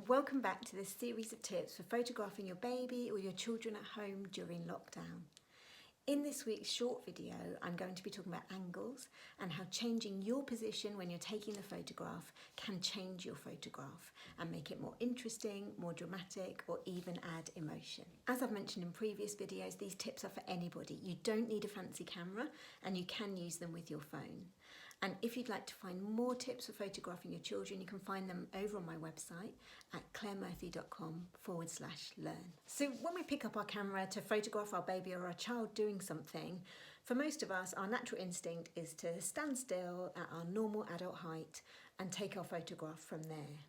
welcome back to this series of tips for photographing your baby or your children at home during lockdown. In this week's short video, I'm going to be talking about angles and how changing your position when you're taking the photograph can change your photograph and make it more interesting, more dramatic, or even add emotion. As I've mentioned in previous videos, these tips are for anybody. You don't need a fancy camera and you can use them with your phone. And if you'd like to find more tips for photographing your children, you can find them over on my website at claremurthy.com/learn. So when we pick up our camera to photograph our baby or our child doing something, for most of us, our natural instinct is to stand still at our normal adult height and take our photograph from there.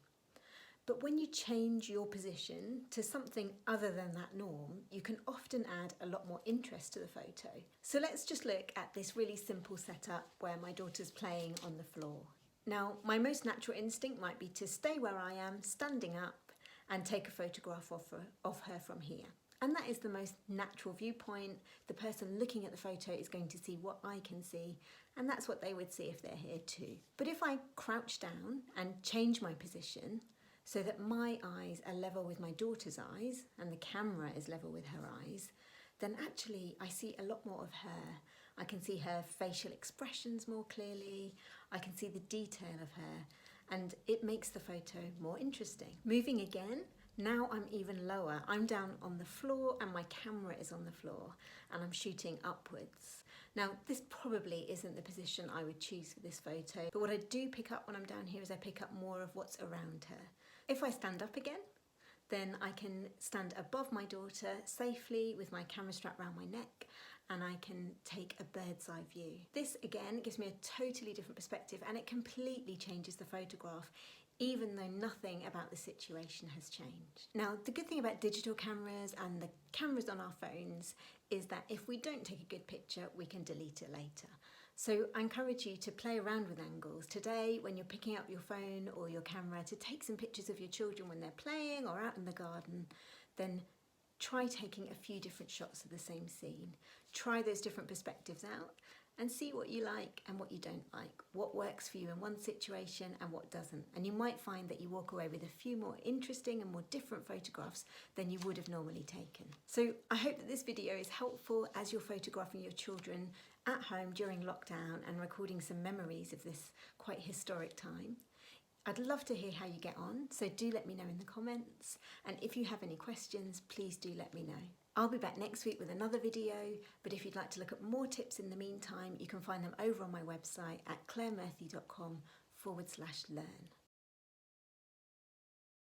But when you change your position to something other than that norm, you can often add a lot more interest to the photo. So let's just look at this really simple setup where my daughter's playing on the floor. Now, my most natural instinct might be to stay where I am, standing up, and take a photograph of her from here. And that is the most natural viewpoint. The person looking at the photo is going to see what I can see, and that's what they would see if they're here too. But if I crouch down and change my position, so that my eyes are level with my daughter's eyes and the camera is level with her eyes, then actually I see a lot more of her. I can see her facial expressions more clearly, I can see the detail of her, and it makes the photo more interesting. Moving again, now I'm even lower. I'm down on the floor and my camera is on the floor and I'm shooting upwards. Now, this probably isn't the position I would choose for this photo, but what I do pick up when I'm down here is I pick up more of what's around her. If I stand up again, then I can stand above my daughter safely with my camera strapped around my neck, and I can take a bird's eye view. This again gives me a totally different perspective and it completely changes the photograph, even though nothing about the situation has changed. Now, the good thing about digital cameras and the cameras on our phones is that if we don't take a good picture, we can delete it later. So I encourage you to play around with angles today when you're picking up your phone or your camera to take some pictures of your children when they're playing or out in the garden. Then try taking a few different shots of the same scene. Try those different perspectives out and see what you like and what you don't like, what works for you in one situation and what doesn't. And you might find that you walk away with a few more interesting and more different photographs than you would have normally taken. So I hope that this video is helpful as you're photographing your children at home during lockdown and recording some memories of this quite historic time. I'd love to hear how you get on, so do let me know in the comments. And if you have any questions, please do let me know. I'll be back next week with another video, but if you'd like to look at more tips in the meantime, you can find them over on my website at claremurthy.com/learn.